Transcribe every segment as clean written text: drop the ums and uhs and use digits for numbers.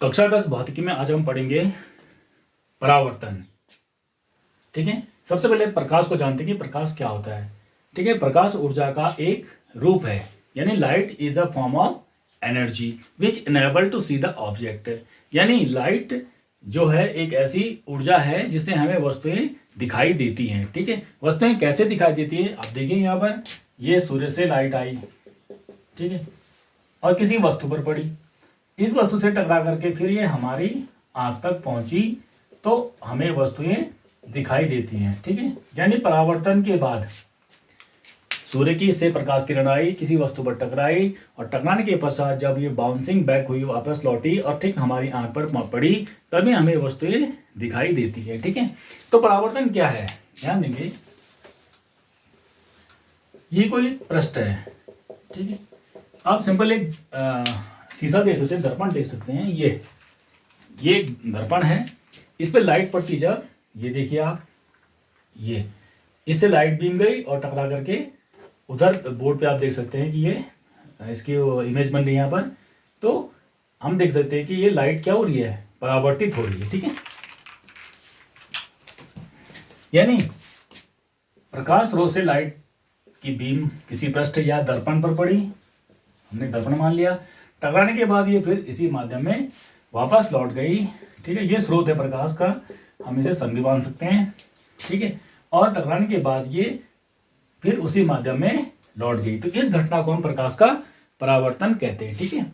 कक्षा 10 भौतिकी में आज हम पढ़ेंगे परावर्तन। ठीक है, सबसे पहले प्रकाश को जानते हैं कि प्रकाश क्या होता है। ठीक है, प्रकाश ऊर्जा का एक रूप है, यानी light is a form of energy which enable to see the object. यानी लाइट जो है एक ऐसी ऊर्जा है जिससे हमें वस्तुएं दिखाई देती हैं। ठीक है, वस्तुएं कैसे दिखाई देती है आप देखिए, यहाँ पर ये सूर्य से लाइट आई, ठीक है, और किसी वस्तु पर पड़ी, इस वस्तु से टकरा करके फिर ये हमारी आंख तक पहुंची तो हमें वस्तुएं दिखाई देती हैं। ठीक है, यानी परावर्तन के बाद सूर्य की से प्रकाश किरण आई, किसी वस्तु पर टकराई और टकराने के पश्चात जब ये बाउंसिंग बैक हुई, वापस लौटी और ठीक हमारी आंख पर पड़ी, तभी हमें वस्तुएं दिखाई देती है। ठीक है, तो परावर्तन क्या है ध्यान देंगे। ये कोई पृष्ठ है, ठीक है, आप सिंपल एक शीशा देख सकते हैं, दर्पण देख सकते हैं। ये दर्पण है, इस पे लाइट पड़ती जब, ये देखिए आप, ये इससे लाइट बीम गई और टकरा करके उधर बोर्ड पे आप देख सकते हैं कि ये इसकी इमेज बन रही है यहाँ पर। तो हम देख सकते हैं कि ये लाइट क्या हो रही है, परावर्तित हो रही है। ठीक है, यानी प्रकाश रोज से लाइट की बीम किसी पृष्ठ या दर्पण पर पड़ी, हमने दर्पण मान लिया, टकराने के बाद ये फिर इसी माध्यम में वापस लौट गई। ठीक है, ये स्रोत है प्रकाश का, हम इसे सन भी मान सकते हैं। ठीक है, और टकराने के बाद ये फिर उसी माध्यम में लौट गई, तो इस घटना को हम प्रकाश का परावर्तन कहते हैं। ठीक है,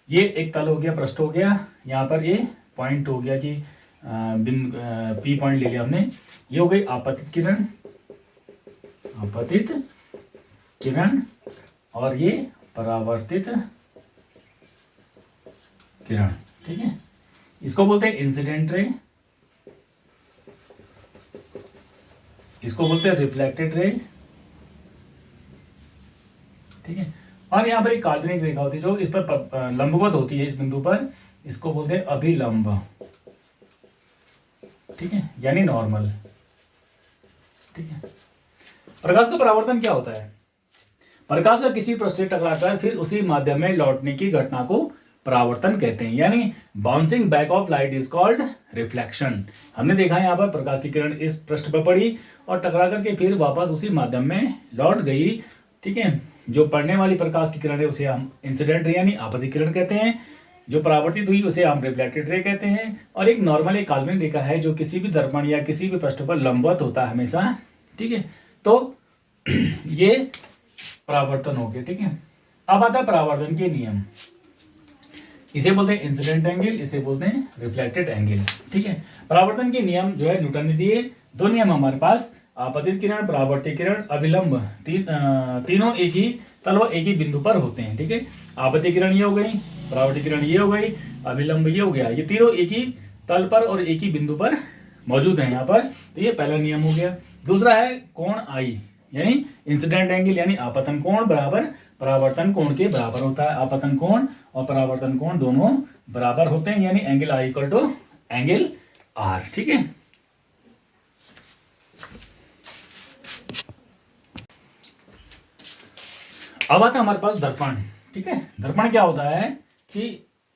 ये एक तल हो गया, पृष्ठ हो गया, यहाँ पर ये पॉइंट हो गया कि पी पॉइंट ले लिया हमने, ये हो गई आपतित किरण, आपतित किरण, और ये परावर्तित किरण। ठीक है, इसको बोलते हैं इंसिडेंट रे, इसको बोलते हैं रिफ्लेक्टेड रे। ठीक है, और यहाँ पर एक काल्पनिक रेखा होती है जो इस पर लंबवत होती है, इस बिंदु पर, इसको बोलते हैं अभिलंब। ठीक है, यानी नॉर्मल। ठीक है, प्रकाश का परावर्तन क्या होता है? प्रकाश का किसी पृष्ठ से टकराकर फिर उसी माध्यम में लौटने की घटना को परावर्तन कहते हैं, यानी bouncing back of light is called reflection. हमने देखा है यहाँ पर प्रकाश की किरण इस पृष्ठ पर पड़ी और टकरा करके फिर वापस उसी माध्यम में लौट गई। ठीक है, जो पड़ने वाली प्रकाश की किरण है उसे हम इंसिडेंट रे यानी आपतित किरण कहते हैं, जो परावर्तित हुई उसे हम रिफ्लेक्टेड रे कहते हैं, और एक नॉर्मल एक काल्पनिक रेखा है जो किसी भी दर्पण या किसी भी पृष्ठ पर लंबवत होता है हमेशा। ठीक है, तो ये परावर्तन हो गया। ठीक है, अब आता है परावर्तन के नियम, इसे बोलते हैं इंसिडेंट एंगल, इसे बोलते हैं रिफ्लेक्टेड एंगल। ठीक है, परावर्तन के नियम जो है न्यूटन ने दिए, दो नियम हमारे पास, आपतित किरण, परावर्तित किरण, अभिलंब, तीनों एक ही तल व एक ही बिंदु पर होते हैं। ठीक है, आपतित किरण ये हो गई, परावर्तित किरण ये हो गई, अभिलंब ये हो गया, ये तीनों एक ही तल पर और एक ही बिंदु पर मौजूद है यहाँ पर। तो ये पहला नियम हो गया। दूसरा है कोण आई, यानी इंसिडेंट एंगल यानी आपतन कोण बराबर परावर्तन कोण के बराबर होता है। आपतन कोण और परावर्तन कोण दोनों बराबर होते हैं, यानी angle I equal to angle R. ठीक है, अब आता है हमारे पास दर्पण। ठीक है, दर्पण क्या होता है कि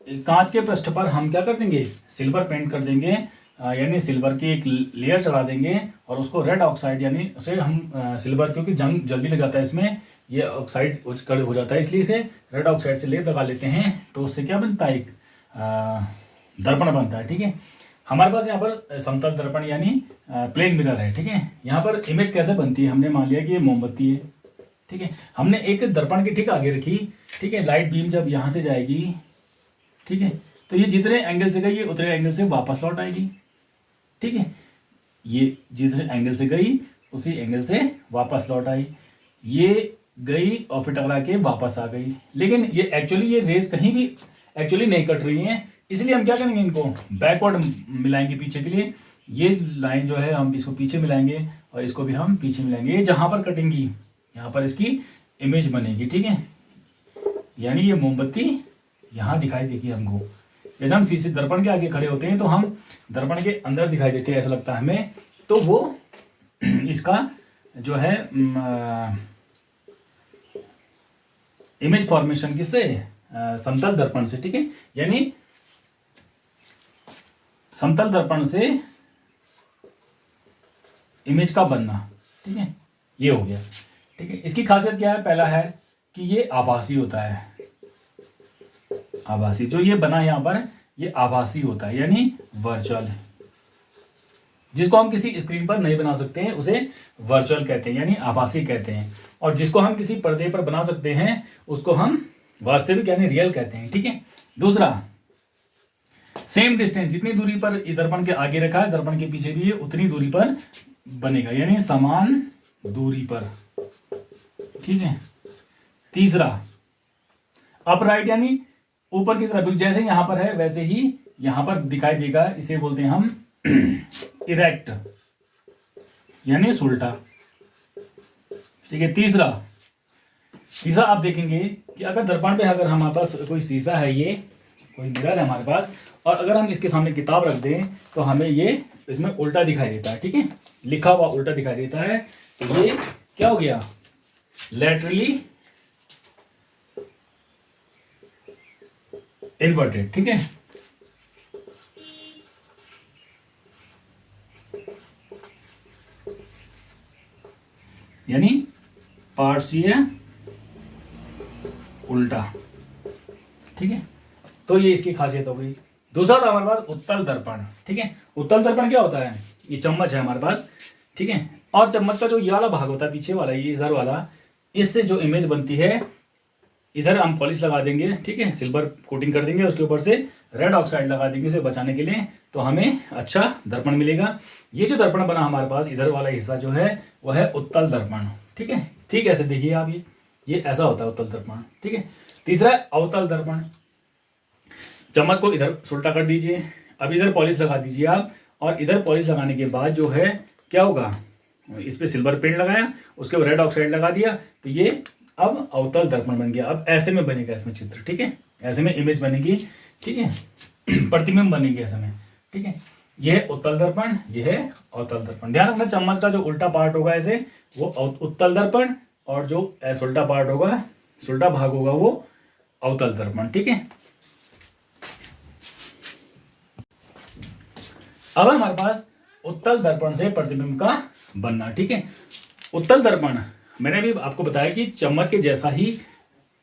कांच के पृष्ठ पर हम क्या कर देंगे, सिल्वर पेंट कर देंगे, यानी सिल्वर की एक लेयर चढ़ा देंगे और उसको रेड ऑक्साइड, यानी उसे हम सिल्वर, क्योंकि जंग जल्दी लग जाता है इसमें, ये ऑक्साइड कड़ हो जाता है, इसलिए इसे रेड ऑक्साइड से लेप लगा लेते हैं, तो उससे क्या बनता है, एक दर्पण बनता है। ठीक है, हमारे पास यहाँ पर समतल दर्पण यानी प्लेन मिरर है। ठीक है, यहाँ पर इमेज कैसे बनती है, हमने मान लिया कि ये मोमबत्ती है। ठीक है, हमने एक दर्पण के ठीक आगे रखी। ठीक है, लाइट बीम जब यहाँ से जाएगी, ठीक है, तो ये जितने एंगल से गई ये उतने एंगल से वापस लौट आएगी। ठीक है, ये जिस एंगल से गई उसी एंगल से वापस लौट आई, ये गई और फिर टकरा के वापस आ गई, लेकिन ये एक्चुअली ये रेस कहीं भी एक्चुअली नहीं कट रही हैं, इसलिए हम क्या करेंगे, इनको बैकवर्ड मिलाएंगे पीछे के लिए। ये लाइन जो है हम इसको पीछे मिलाएंगे और इसको भी हम पीछे मिलाएंगे, ये जहाँ पर कटेंगी यहाँ पर इसकी इमेज बनेगी। ठीक है, यानी ये मोमबत्ती यहाँ दिखाई देगी हमको, जैसे हम शीशे दर्पण के आगे खड़े होते हैं तो हम दर्पण के अंदर दिखाई देते हैं, ऐसा लगता है हमें, तो वो इसका जो है इमेज फॉर्मेशन किससे, समतल दर्पण से। ठीक है, यानी समतल दर्पण से इमेज का बनना, ठीक है, ये हो गया। ठीक है, इसकी खासियत क्या है? पहला है कि ये आभासी होता है, आभासी, जो ये बना यहाँ पर ये आभासी होता है, यानी वर्चुअल। जिसको हम किसी स्क्रीन पर नहीं बना सकते हैं उसे वर्चुअल कहते हैं, यानी आभासी कहते हैं। और जिसको हम किसी पर्दे पर बना सकते हैं उसको हम वास्तविक यानी रियल कहते हैं। ठीक है। दूसरा, सेम डिस्टेंस, जितनी दूरी पर दर्पण के आगे रखा है दर्पण के पीछे भी ये उतनी दूरी पर बनेगा, यानी समान दूरी पर। ठीक है। तीसरा, अपराइट, यानी ऊपर की तरफ, जैसे यहां पर है वैसे ही यहां पर दिखाई देगा, इसे बोलते हैं हम इरेक्ट, यानी सुल्टा। ठीक है। तीसरा आप देखेंगे कि अगर दर्पण पे अगर हमारे पास कोई शीशा है, ये कोई मिरर है हमारे पास, और अगर हम इसके सामने किताब रख दें तो हमें ये इसमें उल्टा दिखाई देता है। ठीक है, लिखा हुआ उल्टा दिखाई देता है। तो ये क्या हो गया? Laterally inverted. ठीक है। यानी पार्श्वीय उल्टा। ठीक है, तो ये इसकी खासियत हो गई। दूसरा था हमारे पास उत्तल दर्पण। ठीक है, उत्तल दर्पण क्या होता है? ये चम्मच है हमारे पास। ठीक है, और चम्मच का जो ये वाला भाग होता है पीछे वाला, ये इधर वाला, इससे जो इमेज बनती है, इधर हम पॉलिश लगा देंगे। ठीक है, सिल्वर कोटिंग कर देंगे, उसके ऊपर से रेड ऑक्साइड लगा देंगे इसे बचाने के लिए, तो हमें अच्छा दर्पण मिलेगा। ये जो दर्पण बना हमारे पास, इधर वाला हिस्सा जो है वह है उत्तल दर्पण। ठीक है, ठीक ऐसे देखिए आप, ये ऐसा होता है उत्तल दर्पण। ठीक है। तीसरा अवतल दर्पण। चम्मच को इधर सुल्टा कर दीजिए, अब इधर पॉलिश लगा दीजिए आप, और इधर पॉलिश लगाने के बाद जो है क्या होगा, इस पे सिल्वर पेंट लगाया, उसके बाद रेड ऑक्साइड लगा दिया, तो ये अब अवतल दर्पण बन गया। अब ऐसे में बनेगा इसमें चित्र। ठीक है, ऐसे में इमेज बनेगी। ठीक है, प्रतिबिंब बनेगी ऐसे में। ठीक है, यह है उत्तल दर्पण, यह है अवतल दर्पण। ध्यान रखना, चम्मच का जो उल्टा पार्ट होगा ऐसे वो उत्तल दर्पण, और जो उल्टा पार्ट होगा, उल्टा भाग होगा, वो अवतल दर्पण। ठीक है। अब हमारे पास उत्तल दर्पण से प्रतिबिंब का बनना। ठीक है, उत्तल दर्पण मैंने भी आपको बताया कि चम्मच के जैसा ही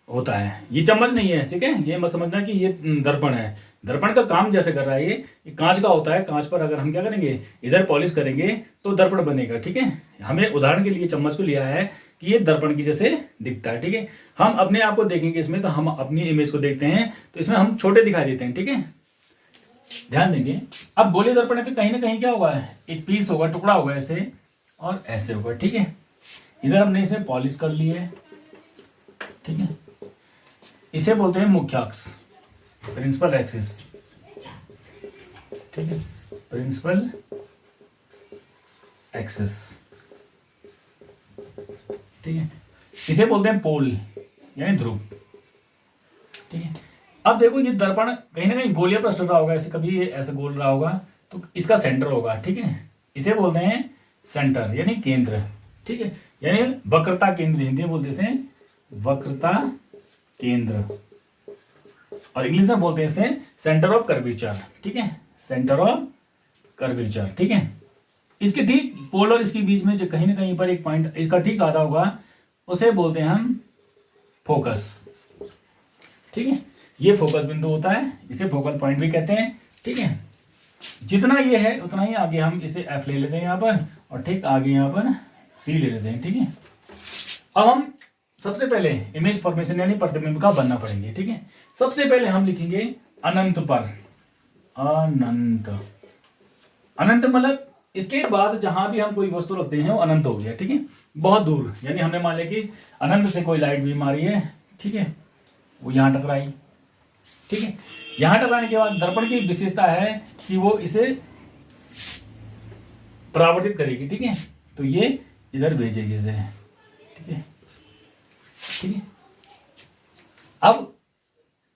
होता है। ये चम्मच नहीं है, ठीक है, ये मत समझना कि ये दर्पण है। दर्पण का काम जैसे कर रहा है, ये कांच का होता है। कांच पर अगर हम क्या करेंगे, इधर पॉलिश करेंगे तो दर्पण बनेगा। ठीक है, हमें उदाहरण के लिए चम्मच को लिया है कि ये दर्पण की जैसे दिखता है। ठीक है, हम अपने आप को देखेंगे इसमें, तो हम अपनी इमेज को देखते हैं तो इसमें हम छोटे दिखाई देते हैं। ठीक है, ध्यान देंगे। अब गोलीय दर्पण है तो कहीं ना कहीं क्या होगा, एक पीस होगा, टुकड़ा होगा ऐसे और ऐसे होगा। ठीक है, इधर हमने इसमें पॉलिश कर ली है। ठीक है, इसे बोलते हैं मुख्य अक्ष, प्रिंसिपल एक्सिस। ठीक है, प्रिंसिपल एक्सिस। ठीक है, इसे बोलते हैं पोल यानी ध्रुव। ठीक है, अब देखो ये दर्पण कहीं ना कहीं गोलीय पृष्ठ रहा होगा, ऐसे कभी ये ऐसे गोल रहा होगा, तो इसका सेंटर होगा। ठीक है, इसे बोलते हैं सेंटर यानी केंद्र। ठीक है, यानी वक्रता केंद्र, हिंदी में बोलते हैं वक्रता केंद्र, और इंग्लिश में बोलते हैं इसे सेंटर ऑफ कर्वेचर। ठीक है, सेंटर ऑफ कर्वेचर। ठीक है, इसके ठीक पोल और इसके बीच में जो कहीं ना कहीं पर एक पॉइंट इसका ठीक आधा होगा, उसे बोलते हैं हम फोकस। ठीक है, ये फोकस बिंदु होता है, इसे फोकल पॉइंट भी कहते हैं। ठीक है, जितना ये है उतना ही आगे हम इसे एफ ले लेते हैं यहाँ पर, और ठीक आगे यहाँ पर सी ले लेते हैं। ठीक है, अब हम सबसे पहले इमेज फॉर्मेशन यानी प्रतिबिंब का बनना पड़ेंगे। ठीक है, सबसे पहले हम लिखेंगे अनंत पर। अनंत, अनंत मतलब इसके बाद जहां भी हम कोई वस्तु रखते हैं वो अनंत हो गया। ठीक है, बहुत दूर, यानी हमने मान लिया कि अनंत से कोई लाइट बीम आ रही है। ठीक है, वो यहां टकराई। ठीक है, यहां टकराने के बाद दर्पण की विशेषता है कि वो इसे परावर्तित करेगी। ठीक है, तो ये इधर भेजेगी इसे। ठीक है, ठीक है, अब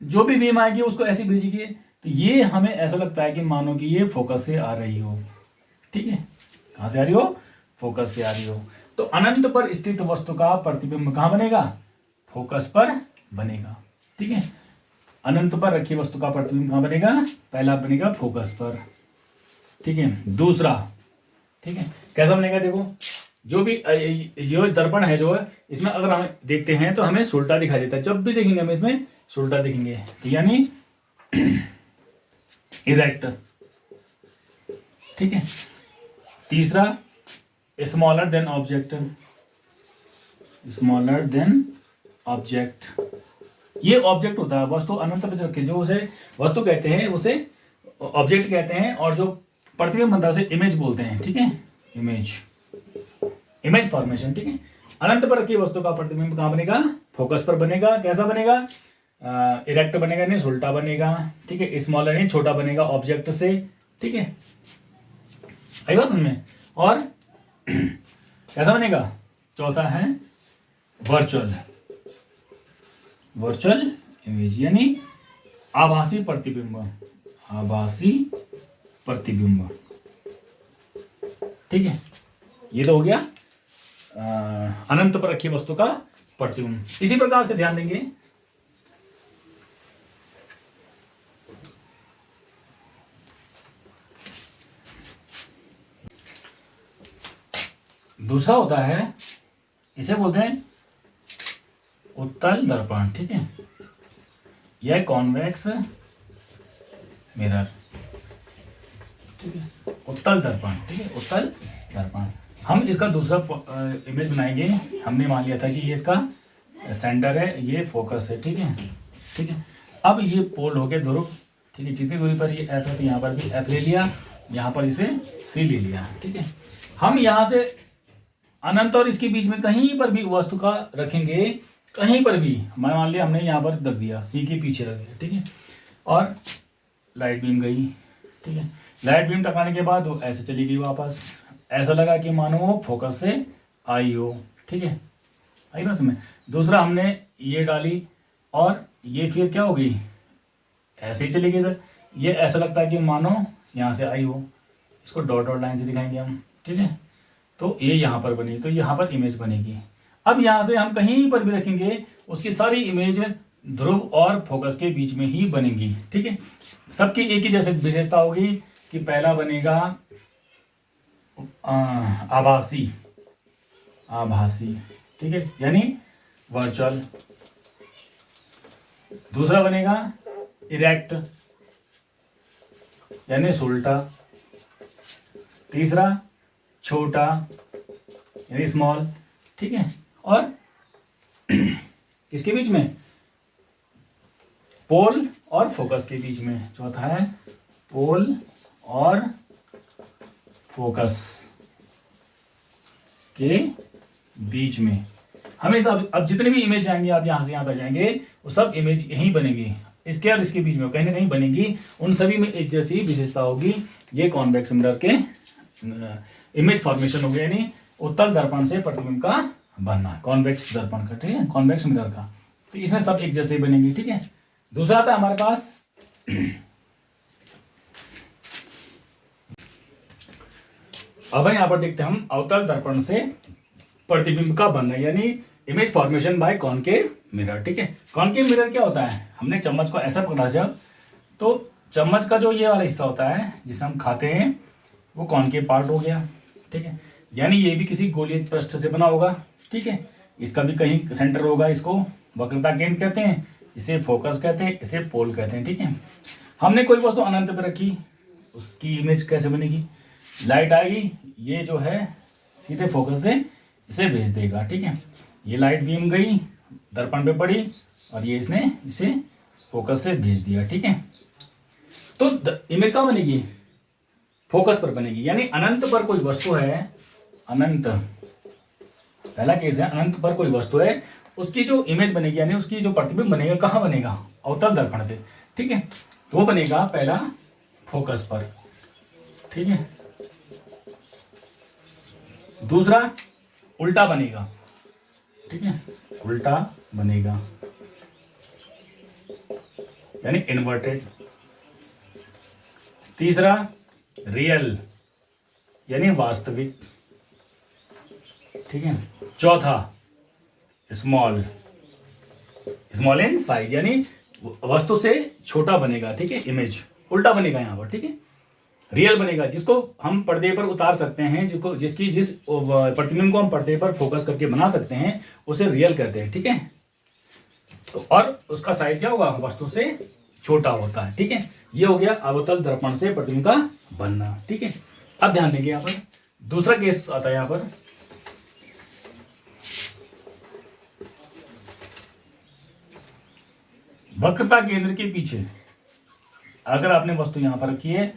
जो भी बीम आएगी उसको ऐसी भेजेगी, तो ये हमें ऐसा लगता है कि मानो कि ये फोकस से आ रही हो। ठीक है, कहां से आ रही हो, फोकस से आ रही हो। तो अनंत पर स्थित वस्तु का प्रतिबिंब कहां बनेगा, फोकस पर बनेगा। ठीक है, अनंत पर रखी वस्तु का प्रतिबिंब कहां बनेगा, पहला बनेगा फोकस पर। ठीक है। दूसरा, ठीक है, कैसा बनेगा देखो, जो भी ये दर्पण है जो है, इसमें अगर हम देखते हैं तो हमें सुलटा दिखाई देता है, जब भी देखेंगे हम इसमें सुलटा देखेंगे, तो यानी इरेक्ट, ठीक है। तीसरा, smaller than object, smaller than object, ये ऑब्जेक्ट होता है, वस्तु अनंत पर रखे, जो उसे वस्तु कहते हैं उसे ऑब्जेक्ट कहते हैं, और जो प्रतिबिंब बनता है उसे इमेज बोलते हैं, ठीक है, इमेज, इमेज फॉर्मेशन, ठीक है। अनंत पर रखी वस्तु का प्रतिबिंब कहाँ बनेगा, फोकस पर बनेगा। कैसा बनेगा, इरेक्ट बनेगा, नहीं उल्टा बनेगा, ठीक है, स्मॉलर नहीं छोटा बनेगा ऑब्जेक्ट से, ठीक है, आई बात उनमें। और कैसा बनेगा, चौथा है वर्चुअल, वर्चुअल इमेज, यानी आभासी प्रतिबिंब, आभासी प्रतिबिंब, ठीक है। ये तो हो गया अनंत पर रखी वस्तु का प्रतिबिंब। इसी प्रकार से ध्यान देंगे, दूसरा होता है, इसे बोलते हैं उत्तल दर्पण, ठीक है, यह कॉन्वेक्स मिरर, ठीक है, उत्तल दर्पण, ठीक है, उत्तल दर्पण। हम इसका दूसरा इमेज बनाएंगे। हमने मान लिया था कि ये इसका सेंटर है, ये फोकस है, ठीक है, ठीक है। अब ये पोल हो गए ध्रुव, ठीक है, जितनी दूरी पर ये एफ है तो यहाँ पर भी एफ ले लिया, यहाँ पर इसे सी ले लिया, ठीक है। हम यहाँ से अनंत और इसके बीच में कहीं पर भी वस्तु का रखेंगे, कहीं पर भी, मान लिया हमने यहाँ पर रख दिया, सी के पीछे रख दिया, ठीक है, और लाइट बीम गई, ठीक है, लाइट बीम टकराने के बाद वो ऐसे चली गई वापस, ऐसा लगा कि मानो वो फोकस से आई हो, ठीक है, आई ना समझ। दूसरा हमने ये डाली और ये फिर क्या हो गई, ऐसे ही चली गई इधर, ये ऐसा लगता है कि मानो यहाँ से आई हो, इसको डॉट डॉट लाइन से दिखाएंगे हम, ठीक है, तो ये यहाँ पर बनी, तो यहाँ पर इमेज बनेगी। अब यहाँ से हम कहीं पर भी रखेंगे, उसकी सारी इमेज ध्रुव और फोकस के बीच में ही बनेंगी, ठीक है। सबकी एक ही जैसे विशेषता होगी कि पहला बनेगा आभासी, आभासी, ठीक है, यानी वर्चुअल। दूसरा बनेगा इरेक्ट, यानी सुलटा। तीसरा छोटा, यानी स्मॉल, ठीक है, और किसके बीच में, पोल और फोकस के बीच में। चौथा है पोल और फोकस के बीच में। हमेशा अब जितने भी इमेज जाएंगे, आप यहां से यहां तक जाएंगे, वो सब इमेज यहीं बनेगी, इसके और इसके बीच में कहीं ना कहीं बनेगी, उन सभी में एक जैसी विशेषता होगी। ये कॉन्वेक्स मिरर के इमेज फॉर्मेशन हो गया, यानी उत्तल दर्पण से प्रतिबिंब का बनना, कॉन्वेक्स दर्पण का, ठीक है, कॉन्वेक्स मिरर का, तो इसमें सब एक जैसे बनेगी, ठीक है। दूसरा आता है हमारे पास अब यहाँ पर देखते हैं हम अवतल दर्पण से प्रतिबिंब का बनना, यानी image formation by concave mirror, ठीक है। कॉनकेव मिरर क्या होता है, हमने चम्मच को ऐसा पकड़ा जब, तो चम्मच का जो ये वाला हिस्सा होता है जिसे हम खाते हैं, वो कॉनकेव पार्ट हो गया, ठीक है, यानी ये भी किसी गोलीय पृष्ठ से बना होगा, ठीक है। इसका भी कहीं सेंटर होगा, इसको वक्रता केंद्र कहते हैं, इसे फोकस कहते हैं, इसे पोल कहते हैं, ठीक है। हमने कोई वस्तु अनंत पर रखी, उसकी इमेज कैसे बनेगी, लाइट आएगी, ये जो है सीधे फोकस से इसे भेज देगा, ठीक है। ये लाइट बीम गई, दर्पण पे पड़ी, और ये इसने इसे फोकस से भेज दिया, ठीक है। तो इमेज कहाँ बनेगी, फोकस पर बनेगी, यानी अनंत पर कोई वस्तु है, अनंत पहला केस है, अनंत पर कोई वस्तु है, उसकी जो इमेज बनेगी, यानी उसकी जो प्रतिबिंब बनेगा, कहाँ बनेगा, अवतल दर्पण पे, ठीक है। तो वो बनेगा पहला फोकस पर, ठीक है। दूसरा उल्टा बनेगा, ठीक है, उल्टा बनेगा, यानी इन्वर्टेड। तीसरा रियल, यानी वास्तविक, ठीक है। चौथा स्मॉल, स्मॉल इन साइज, यानी वस्तु से छोटा बनेगा, ठीक है, इमेज उल्टा बनेगा यहाँ पर, ठीक है। रियल बनेगा, जिसको हम पर्दे पर उतार सकते हैं, जिस प्रतिबिंब को हम पर्दे पर फोकस करके बना सकते हैं, उसे रियल कहते हैं। ठीक है, तो और उसका साइज क्या होगा, वस्तु से छोटा होता है। ठीक है, ये हो गया अवतल दर्पण से प्रतिबिंब का बनना। ठीक है, अब ध्यान देंगे यहाँ पर दूसरा केस आता है। यहाँ पर वक्रता केंद्र के पीछे अगर आपने वस्तु यहां पर रखी है,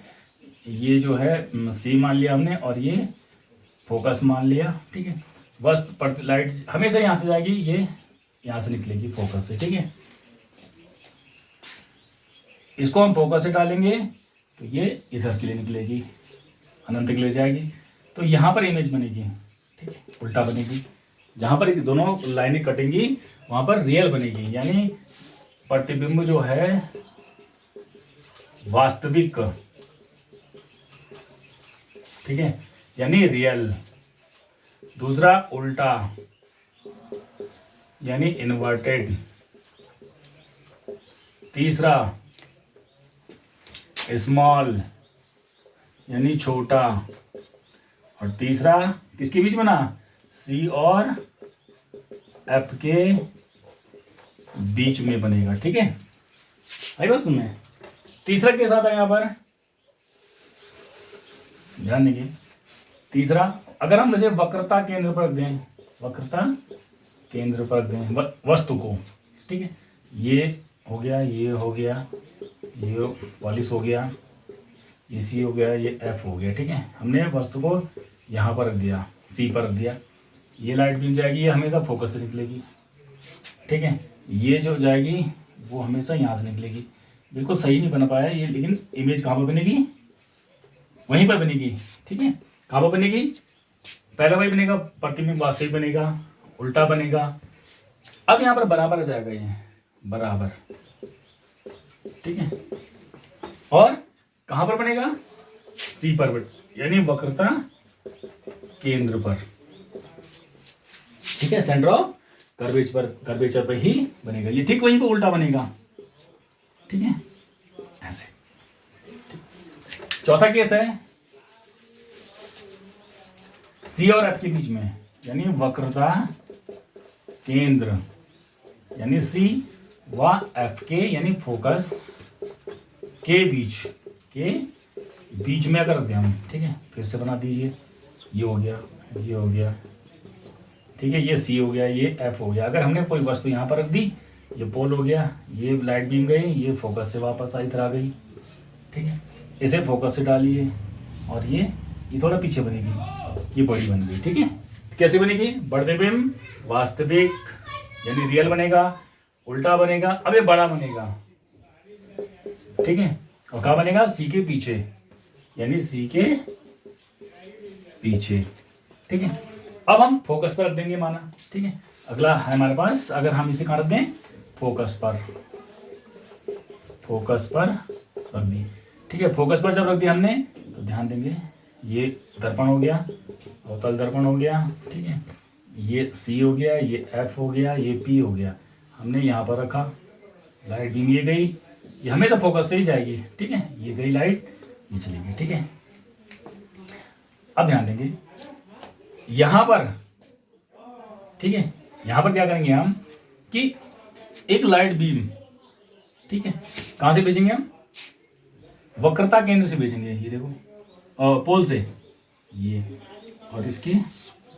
ये जो है सी मान लिया हमने और ये फोकस मान लिया। ठीक है, वस्तु लाइट हमेशा यहां से जाएगी, ये यहां से निकलेगी फोकस से। ठीक है, इसको हम फोकस से डालेंगे तो ये इधर के लिए निकलेगी, अनंत के लिए जाएगी, तो यहां पर इमेज बनेगी। ठीक है, उल्टा बनेगी, जहां पर दोनों लाइनें कटेंगी वहां पर रियल बनेगी, यानी प्रतिबिंब जो है वास्तविक, ठीक है, यानी रियल। दूसरा उल्टा यानी इन्वर्टेड। तीसरा स्मॉल यानी छोटा। और तीसरा किसके बीच बना, सी और एफ के बीच में बनेगा। ठीक है, आई बात सुनने। तीसरा के साथ है यहां पर ध्यान देंगे। तीसरा, अगर हम जैसे वक्रता केंद्र पर रख दें, वक्रता केंद्र पर रख दें वस्तु को, ठीक है, ये हो गया, ये हो गया, ये पॉलिश हो गया, ये सी हो गया, ये एफ हो गया। ठीक है, हमने वस्तु को यहाँ पर रख दिया, सी पर रख दिया। ये लाइट बीम जाएगी, ये हमेशा फोकस से निकलेगी। ठीक है, ये जो जाएगी वो हमेशा यहाँ से निकलेगी। बिल्कुल सही नहीं बना पाया ये, लेकिन इमेज कहाँ पर बनेगी, वहीं पर बनेगी। ठीक है, कहाँ पर बनेगी, पहला वही बनेगा, प्रतिबिंब वास्तविक बनेगा, उल्टा बनेगा। अब यहाँ पर बराबर आ जाएगा, ये बराबर। ठीक है, और कहाँ पर बनेगा, सी पर, यानी वक्रता केंद्र पर। ठीक है, सेंटर ऑफ कर्वेचर पर ही बनेगा, ये ठीक वहीं पर उल्टा बनेगा। ठीक है, ऐसे। चौथा केस है सी और एफ के बीच में, यानी वक्रता केंद्र, यानी सी व एफ के यानी फोकस के बीच में अगर रख दें हम। ठीक है, फिर से बना दीजिए, ये हो गया, ये हो गया। ठीक है, ये सी हो गया, ये एफ हो गया। अगर हमने कोई वस्तु यहाँ पर रख दी, ये पोल हो गया, ये लाइट बीम गई, ये फोकस से वापस इधर आ गई। ठीक है, इसे फोकस से डालिए और ये थोड़ा पीछे बनेगी, ये बड़ी बन गई। ठीक है, कैसे बनेगी, प्रतिबिंब वास्तविक यानी रियल बनेगा, उल्टा बनेगा, अब ये बड़ा बनेगा। ठीक है, और कहाँ बनेगा, सी के पीछे, यानी सी के पीछे। ठीक है, अब हम फोकस पर रख देंगे माना। ठीक है, अगला है हमारे पास, अगर हम इसे कहाँ रख दें, फोकस पर रख दी। ठीक है, फोकस पर जब रख दिया हमने तो ध्यान देंगे, ये दर्पण हो गया, अवतल दर्पण हो गया। ठीक है, ये सी हो गया, ये एफ हो गया, ये पी हो गया। हमने यहाँ पर रखा, लाइट बीम ये गई, ये हमेशा फोकस से ही जाएगी। ठीक है, ये गई लाइट, ये चलेगी। ठीक है, अब ध्यान देंगे यहां पर। ठीक है, यहां पर क्या करेंगे हम कि एक लाइट बीम, ठीक है, कहां से भेजेंगे हम, वक्रता केंद्र से भेजेंगे। ये देखो, और पोल से ये, और इसकी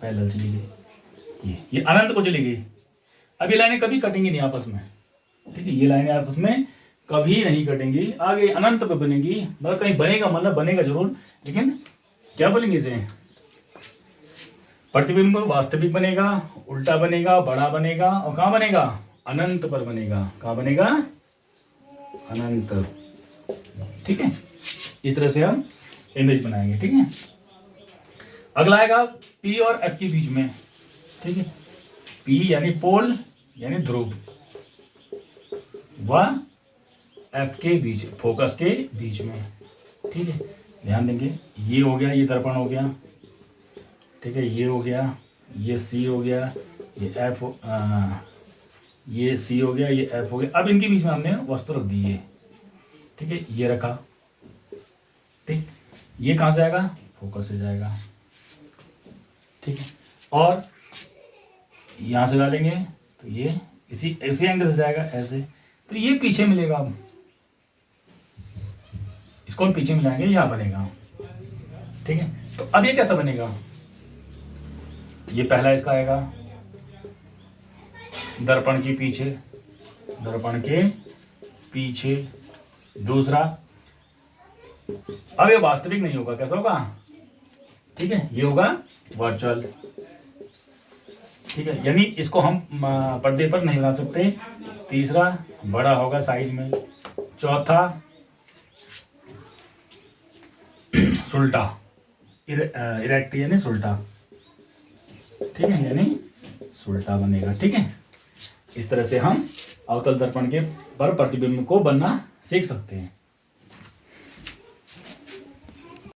पैरेलल चली गई, ये अनंत को चली गई। अब ये लाइनें कभी कटेंगी नहीं आपस में। ठीक है, ये लाइनें आपस में कभी नहीं कटेंगी, आगे अनंत पे बनेगी। मतलब कहीं बनेगा, मतलब बनेगा जरूर, लेकिन क्या बोलेंगे इसे, प्रतिबिंब वास्तविक बनेगा, उल्टा बनेगा, बड़ा बनेगा, और कहां बनेगा, अनंत पर बनेगा। कहां बनेगा, अनंत। ठीक है, इस तरह से हम इमेज बनाएंगे। ठीक है, अगला आएगा पी और एफ के बीच में। ठीक है, पी यानी पोल यानी ध्रुव, व एफ के बीच, फोकस के बीच में। ठीक है, ध्यान देंगे, ये हो गया, ये दर्पण हो गया। ठीक है, ये हो गया, ये सी हो गया, ये एफ ये सी हो गया, ये एफ हो गया। अब इनके बीच में हमने वस्तु रख दी है। ठीक है, ये रखा। ठीक, ये कहाँ से आएगा, फोकस से जाएगा, ठीक है। और यहाँ से डालेंगे तो ये इसी इसी एंगल से जाएगा ऐसे, तो ये पीछे मिलेगा। अब इसको हम पीछे मिलाएंगे, यहाँ बनेगा, ठीक है। तो अब ये कैसा बनेगा, ये पहला इसका आएगा दर्पण के पीछे, दर्पण के पीछे दूसरा। अब ये वास्तविक नहीं होगा, कैसा होगा, ठीक है, ये होगा वर्चुअल, ठीक है। यानी इसको हम पर्दे पर नहीं बना सकते। तीसरा बड़ा होगा साइज में। चौथा सुल्टा, इरेक्ट यानी सुल्टा, ठीक है, यानी सुल्टा बनेगा, ठीक है। इस तरह से हम अवतल दर्पण के पर प्रतिबिंब को बनना सीख सकते हैं।